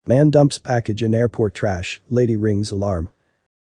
Man dumps package in airport trash, lady rings alarm.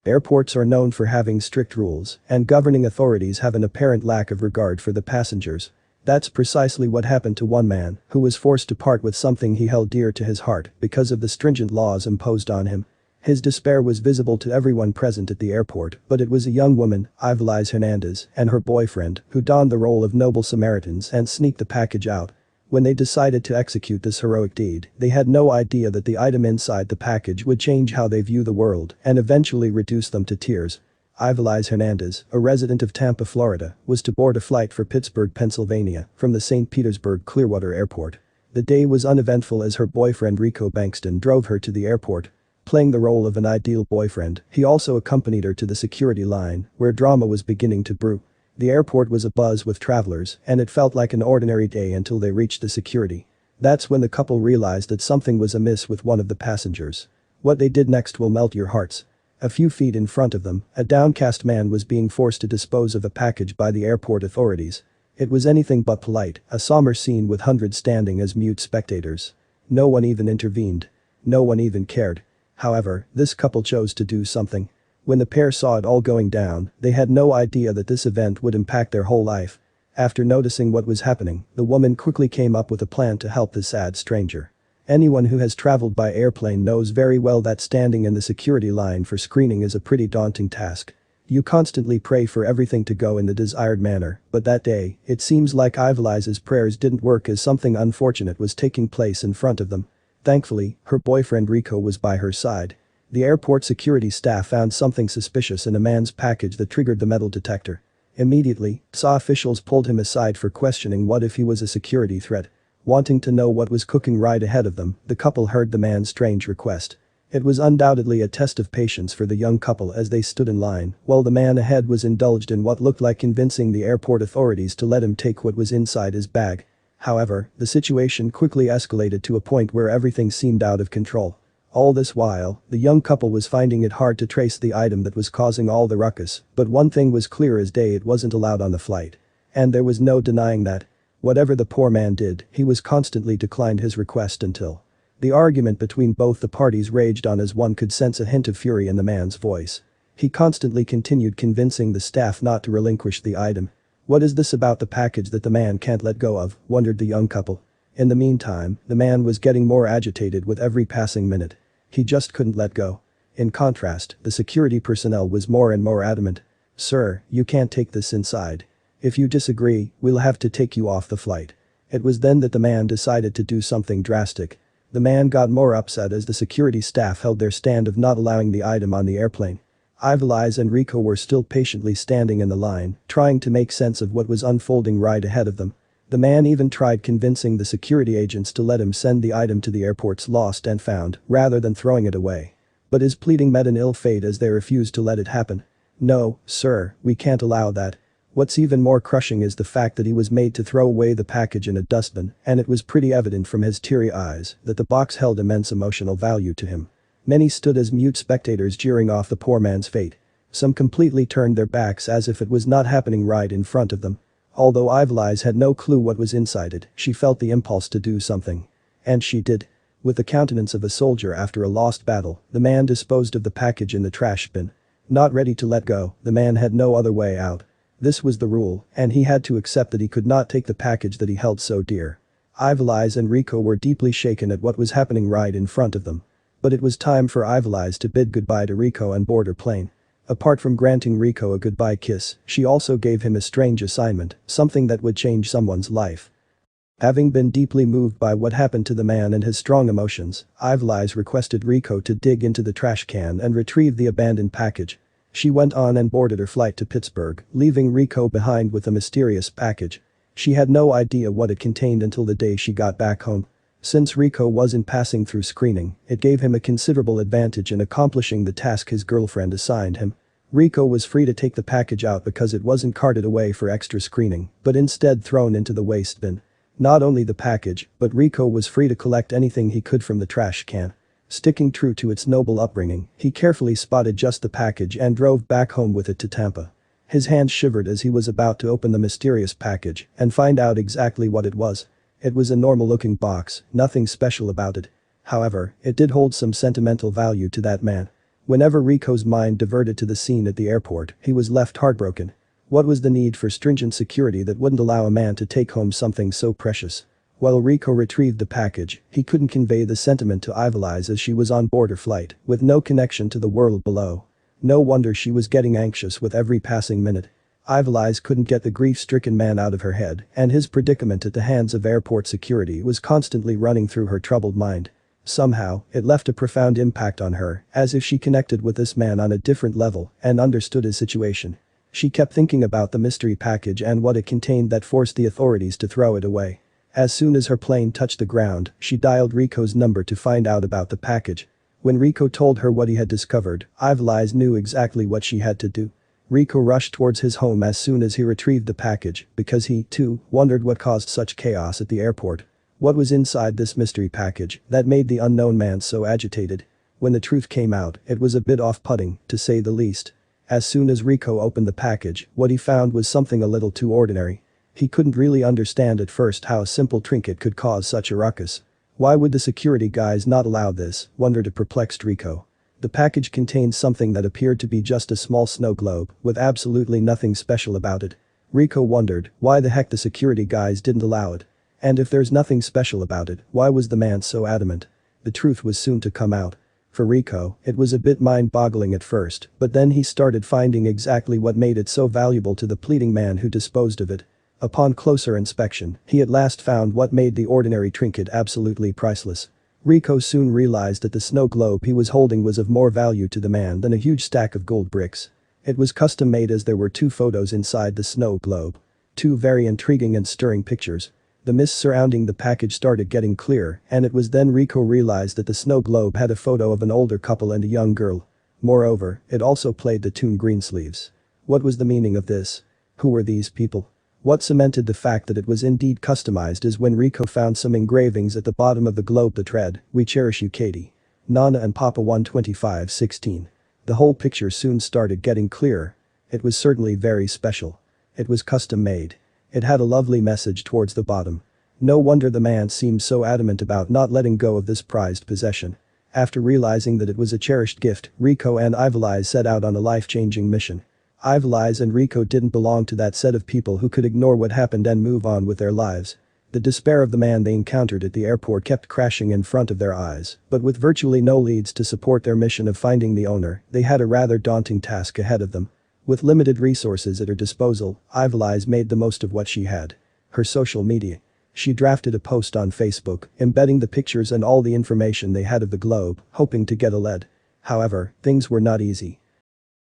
Airports are known for having strict rules, and governing authorities have an apparent lack of regard for the passengers. That's precisely what happened to one man who was forced to part with something he held dear to his heart because of the stringent laws imposed on him. His despair was visible to everyone present at the airport, but it was a young woman, Ivelise Hernandez, and her boyfriend who donned the role of noble Samaritans and sneaked the package out. When they decided to execute this heroic deed, they had no idea that the item inside the package would change how they view the world and eventually reduce them to tears. Ivelise Hernandez, a resident of Tampa, Florida, was to board a flight for Pittsburgh, Pennsylvania, from the St. Petersburg Clearwater Airport. The day was uneventful as her boyfriend Rico Bankston drove her to the airport. Playing the role of an ideal boyfriend, he also accompanied her to the security line, where drama was beginning to brew. The airport was abuzz with travelers, and it felt like an ordinary day until they reached the security. That's when the couple realized that something was amiss with one of the passengers. What they did next will melt your hearts. A few feet in front of them, a downcast man was being forced to dispose of a package by the airport authorities. It was anything but polite, a somber scene with hundreds standing as mute spectators. No one even intervened. No one even cared. However, this couple chose to do something. When the pair saw it all going down, they had no idea that this event would impact their whole life. After noticing what was happening, the woman quickly came up with a plan to help the sad stranger. Anyone who has traveled by airplane knows very well that standing in the security line for screening is a pretty daunting task. You constantly pray for everything to go in the desired manner, but that day, it seems like Ivelise's prayers didn't work as something unfortunate was taking place in front of them. Thankfully, her boyfriend Rico was by her side. The airport security staff found something suspicious in a man's package that triggered the metal detector. Immediately, SA officials pulled him aside for questioning what if he was a security threat. Wanting to know what was cooking right ahead of them, the couple heard the man's strange request. It was undoubtedly a test of patience for the young couple as they stood in line, while the man ahead was indulged in what looked like convincing the airport authorities to let him take what was inside his bag. However, the situation quickly escalated to a point where everything seemed out of control. All this while, the young couple was finding it hard to trace the item that was causing all the ruckus, but one thing was clear as day: it wasn't allowed on the flight. And there was no denying that. Whatever the poor man did, he was constantly declined his request until. The argument between both the parties raged on as one could sense a hint of fury in the man's voice. He constantly continued convincing the staff not to relinquish the item. What is this about the package that the man can't let go of, wondered the young couple. In the meantime, the man was getting more agitated with every passing minute. He just couldn't let go. In contrast, the security personnel was more and more adamant. "Sir, you can't take this inside. If you disagree, we'll have to take you off the flight." It was then that the man decided to do something drastic. The man got more upset as the security staff held their stand of not allowing the item on the airplane. Ivelise and Rico were still patiently standing in the line, trying to make sense of what was unfolding right ahead of them. The man even tried convincing the security agents to let him send the item to the airport's lost and found, rather than throwing it away. But his pleading met an ill fate as they refused to let it happen. "No, sir, we can't allow that." What's even more crushing is the fact that he was made to throw away the package in a dustbin, and it was pretty evident from his teary eyes that the box held immense emotional value to him. Many stood as mute spectators jeering off the poor man's fate. Some completely turned their backs as if it was not happening right in front of them. Although Ivelise had no clue what was inside it, she felt the impulse to do something. And she did. With the countenance of a soldier after a lost battle, the man disposed of the package in the trash bin. Not ready to let go, the man had no other way out. This was the rule, and he had to accept that he could not take the package that he held so dear. Ivelise and Rico were deeply shaken at what was happening right in front of them. But it was time for Ivelise to bid goodbye to Rico and board her plane. Apart from granting Rico a goodbye kiss, she also gave him a strange assignment, something that would change someone's life. Having been deeply moved by what happened to the man and his strong emotions, Ivelise requested Rico to dig into the trash can and retrieve the abandoned package. She went on and boarded her flight to Pittsburgh, leaving Rico behind with a mysterious package. She had no idea what it contained until the day she got back home. Since Rico wasn't passing through screening, it gave him a considerable advantage in accomplishing the task his girlfriend assigned him. Rico was free to take the package out because it wasn't carted away for extra screening, but instead thrown into the waste bin. Not only the package, but Rico was free to collect anything he could from the trash can. Sticking true to its noble upbringing, he carefully spotted just the package and drove back home with it to Tampa. His hands shivered as he was about to open the mysterious package and find out exactly what it was. It was a normal-looking box, nothing special about it. However, it did hold some sentimental value to that man. Whenever Rico's mind diverted to the scene at the airport, he was left heartbroken. What was the need for stringent security that wouldn't allow a man to take home something so precious? While Rico retrieved the package, he couldn't convey the sentiment to Ivelise as she was on board her flight, with no connection to the world below. No wonder she was getting anxious with every passing minute. Ivelise couldn't get the grief-stricken man out of her head, and his predicament at the hands of airport security was constantly running through her troubled mind. Somehow, it left a profound impact on her, as if she connected with this man on a different level and understood his situation. She kept thinking about the mystery package and what it contained that forced the authorities to throw it away. As soon as her plane touched the ground, she dialed Rico's number to find out about the package. When Rico told her what he had discovered, Ivelise knew exactly what she had to do. Rico rushed towards his home as soon as he retrieved the package, because he, too, wondered what caused such chaos at the airport. What was inside this mystery package that made the unknown man so agitated? When the truth came out, it was a bit off-putting, to say the least. As soon as Rico opened the package, what he found was something a little too ordinary. He couldn't really understand at first how a simple trinket could cause such a ruckus. Why would the security guys not allow this, wondered a perplexed Rico. The package contained something that appeared to be just a small snow globe, with absolutely nothing special about it. Rico wondered why the heck the security guys didn't allow it. And if there's nothing special about it, why was the man so adamant? The truth was soon to come out. For Rico, it was a bit mind-boggling at first, but then he started finding exactly what made it so valuable to the pleading man who disposed of it. Upon closer inspection, he at last found what made the ordinary trinket absolutely priceless. Rico soon realized that the snow globe he was holding was of more value to the man than a huge stack of gold bricks. It was custom made as there were 2 photos inside the snow globe. 2 very intriguing and stirring pictures. The mist surrounding the package started getting clearer, and it was then Rico realized that the snow globe had a photo of an older couple and a young girl. Moreover, it also played the tune Greensleeves. What was the meaning of this? Who were these people? What cemented the fact that it was indeed customized is when Rico found some engravings at the bottom of the globe that read, "We cherish you, Katie. Nana and Papa 12516. The whole picture soon started getting clearer. It was certainly very special. It was custom made. It had a lovely message towards the bottom. No wonder the man seemed so adamant about not letting go of this prized possession. After realizing that it was a cherished gift, Rico and Ivelise set out on a life-changing mission. Ivelise and Rico didn't belong to that set of people who could ignore what happened and move on with their lives. The despair of the man they encountered at the airport kept crashing in front of their eyes, but with virtually no leads to support their mission of finding the owner, they had a rather daunting task ahead of them. With limited resources at her disposal, Ivelise made the most of what she had. Her social media. She drafted a post on Facebook, embedding the pictures and all the information they had of the globe, hoping to get a lead. However, things were not easy.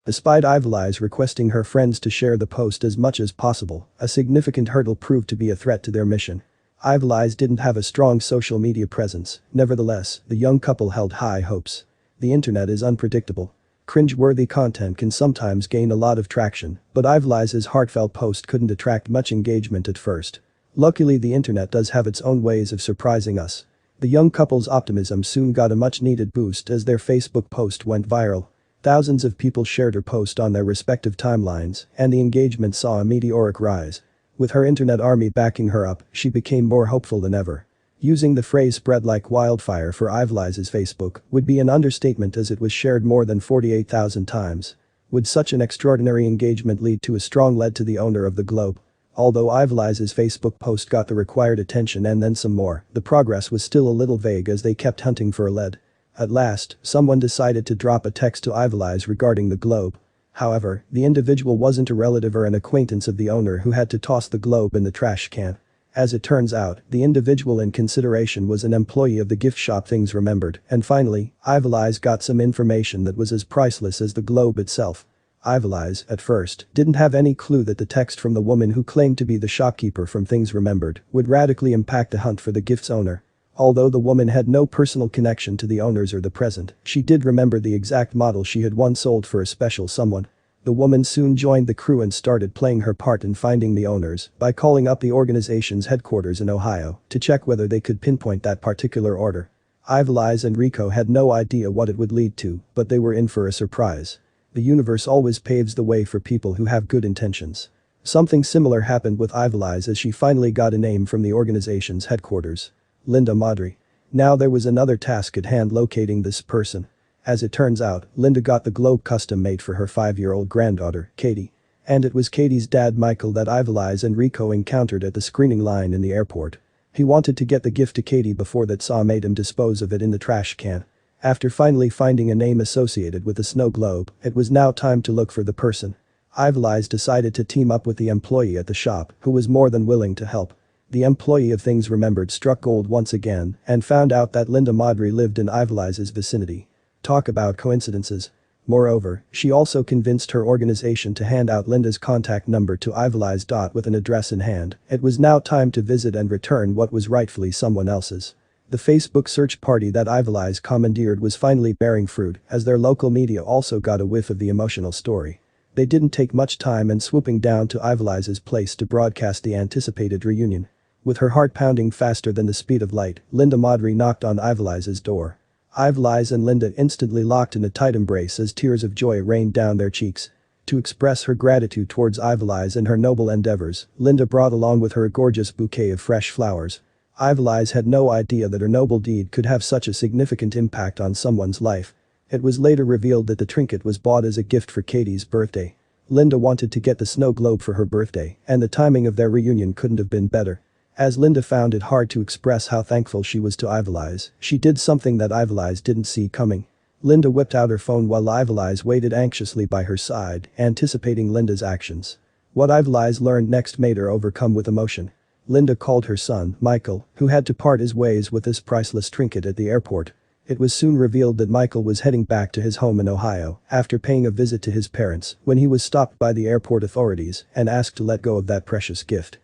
Despite Ivelise requesting her friends to share the post as much as possible, a significant hurdle proved to be a threat to their mission. Ivelise didn't have a strong social media presence, nevertheless, the young couple held high hopes. The internet is unpredictable. Cringe-worthy content can sometimes gain a lot of traction, but Ivelise's heartfelt post couldn't attract much engagement at first. Luckily, the internet does have its own ways of surprising us. The young couple's optimism soon got a much-needed boost as their Facebook post went viral. Thousands of people shared her post on their respective timelines, and the engagement saw a meteoric rise. With her internet army backing her up, she became more hopeful than ever. Using the phrase "spread like wildfire" for Ivelise's Facebook would be an understatement as it was shared more than 48,000 times. Would such an extraordinary engagement lead to a strong lead to the owner of the globe? Although Ivelise's Facebook post got the required attention and then some more, the progress was still a little vague as they kept hunting for a lead. At last, someone decided to drop a text to Ivelise regarding the globe. However, the individual wasn't a relative or an acquaintance of the owner who had to toss the globe in the trash can. As it turns out, the individual in consideration was an employee of the gift shop Things Remembered, and finally, Ivelise got some information that was as priceless as the globe itself. Ivelise, at first, didn't have any clue that the text from the woman who claimed to be the shopkeeper from Things Remembered would radically impact the hunt for the gift's owner. Although the woman had no personal connection to the owners or the present, she did remember the exact model she had once sold for a special someone. The woman soon joined the crew and started playing her part in finding the owners by calling up the organization's headquarters in Ohio to check whether they could pinpoint that particular order. Ivelise and Rico had no idea what it would lead to, but they were in for a surprise. The universe always paves the way for people who have good intentions. Something similar happened with Ivelise as she finally got a name from the organization's headquarters. Linda Maudry. Now there was another task at hand: locating this person. As it turns out, Linda got the globe custom made for her 5-year-old granddaughter, Katie. And it was Katie's dad Michael that Ivelise and Rico encountered at the screening line in the airport. He wanted to get the gift to Katie before that saw made him dispose of it in the trash can. After finally finding a name associated with the snow globe, it was now time to look for the person. Ivelise decided to team up with the employee at the shop, who was more than willing to help. The employee of Things Remembered struck gold once again and found out that Linda Maudry lived in Ivelise's vicinity. Talk about coincidences. Moreover, she also convinced her organization to hand out Linda's contact number to Ivelise. With an address in hand, it was now time to visit and return what was rightfully someone else's. The Facebook search party that Ivelise commandeered was finally bearing fruit, as their local media also got a whiff of the emotional story. They didn't take much time in swooping down to Ivelise's place to broadcast the anticipated reunion. With her heart pounding faster than the speed of light, Linda Maudry knocked on Ivelise's door. Ivelise and Linda instantly locked in a tight embrace as tears of joy rained down their cheeks. To express her gratitude towards Ivelise and her noble endeavors, Linda brought along with her a gorgeous bouquet of fresh flowers. Ivelise had no idea that her noble deed could have such a significant impact on someone's life. It was later revealed that the trinket was bought as a gift for Katie's birthday. Linda wanted to get the snow globe for her birthday, and the timing of their reunion couldn't have been better. As Linda found it hard to express how thankful she was to Ivelise, she did something that Ivelise didn't see coming. Linda whipped out her phone while Ivelise waited anxiously by her side, anticipating Linda's actions. What Ivelise learned next made her overcome with emotion. Linda called her son, Michael, who had to part his ways with this priceless trinket at the airport. It was soon revealed that Michael was heading back to his home in Ohio after paying a visit to his parents when he was stopped by the airport authorities and asked to let go of that precious gift.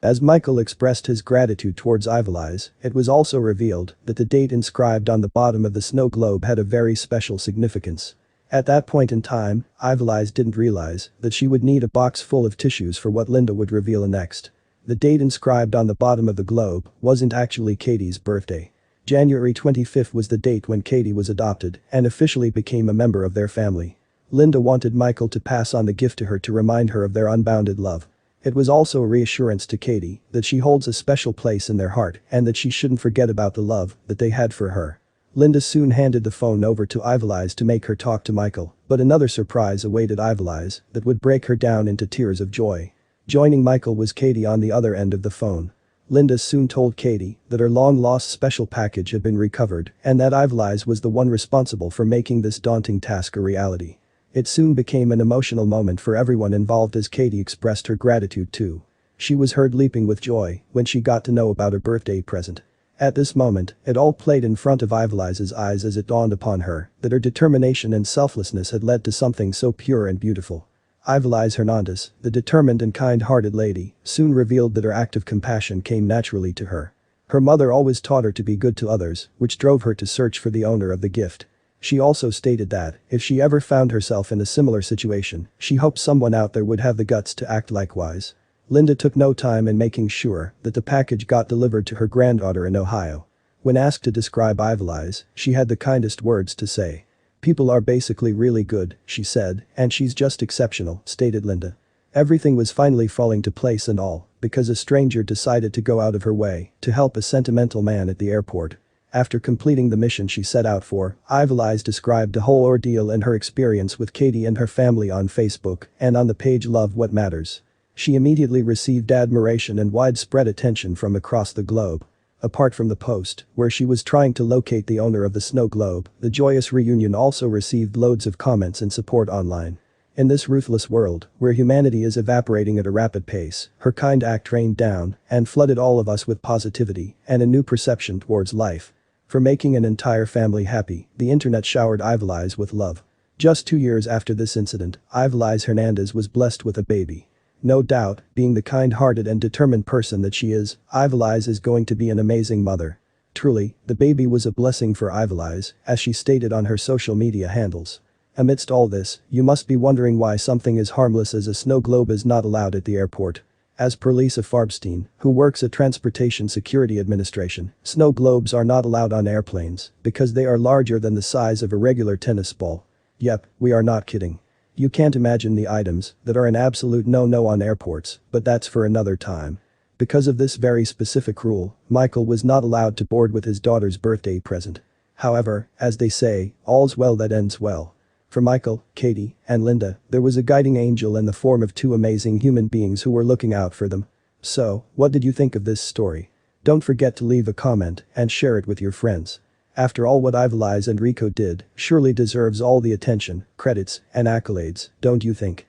As Michael expressed his gratitude towards Ivelise, it was also revealed that the date inscribed on the bottom of the snow globe had a very special significance. At that point in time, Ivelise didn't realize that she would need a box full of tissues for what Linda would reveal next. The date inscribed on the bottom of the globe wasn't actually Katie's birthday. January 25th was the date when Katie was adopted and officially became a member of their family. Linda wanted Michael to pass on the gift to her to remind her of their unbounded love. It was also a reassurance to Katie that she holds a special place in their heart and that she shouldn't forget about the love that they had for her. Linda soon handed the phone over to Ivelise to make her talk to Michael, but another surprise awaited Ivelise that would break her down into tears of joy. Joining Michael was Katie on the other end of the phone. Linda soon told Katie that her long-lost special package had been recovered and that Ivelise was the one responsible for making this daunting task a reality. It soon became an emotional moment for everyone involved as Katie expressed her gratitude too. She was heard leaping with joy when she got to know about her birthday present. At this moment, it all played in front of Ivelise's eyes as it dawned upon her that her determination and selflessness had led to something so pure and beautiful. Ivelise Hernandez, the determined and kind-hearted lady, soon revealed that her act of compassion came naturally to her. Her mother always taught her to be good to others, which drove her to search for the owner of the gift. She also stated that, if she ever found herself in a similar situation, she hoped someone out there would have the guts to act likewise. Linda took no time in making sure that the package got delivered to her granddaughter in Ohio. When asked to describe Ivelise, she had the kindest words to say. "People are basically really good," she said, "and she's just exceptional," stated Linda. Everything was finally falling to place and all, because a stranger decided to go out of her way to help a sentimental man at the airport. After completing the mission she set out for, Ivelise described the whole ordeal and her experience with Katie and her family on Facebook and on the page Love What Matters. She immediately received admiration and widespread attention from across the globe. Apart from the post, where she was trying to locate the owner of the snow globe, the joyous reunion also received loads of comments and support online. In this ruthless world, where humanity is evaporating at a rapid pace, her kind act rained down and flooded all of us with positivity and a new perception towards life. For making an entire family happy, the internet showered Ivelise with love. Just 2 years after this incident, Ivelise Hernandez was blessed with a baby. No doubt, being the kind-hearted and determined person that she is, Ivelise is going to be an amazing mother. Truly, the baby was a blessing for Ivelise, as she stated on her social media handles. Amidst all this, you must be wondering why something as harmless as a snow globe is not allowed at the airport. As per Lisa Farbstein, who works at Transportation Security Administration, snow globes are not allowed on airplanes because they are larger than the size of a regular tennis ball. Yep, we are not kidding. You can't imagine the items that are an absolute no-no on airports, but that's for another time. Because of this very specific rule, Michael was not allowed to board with his daughter's birthday present. However, as they say, all's well that ends well. For Michael, Katie, and Linda, there was a guiding angel in the form of two amazing human beings who were looking out for them. So, what did you think of this story? Don't forget to leave a comment and share it with your friends. After all, what Ivelise and Rico did surely deserves all the attention, credits, and accolades, don't you think?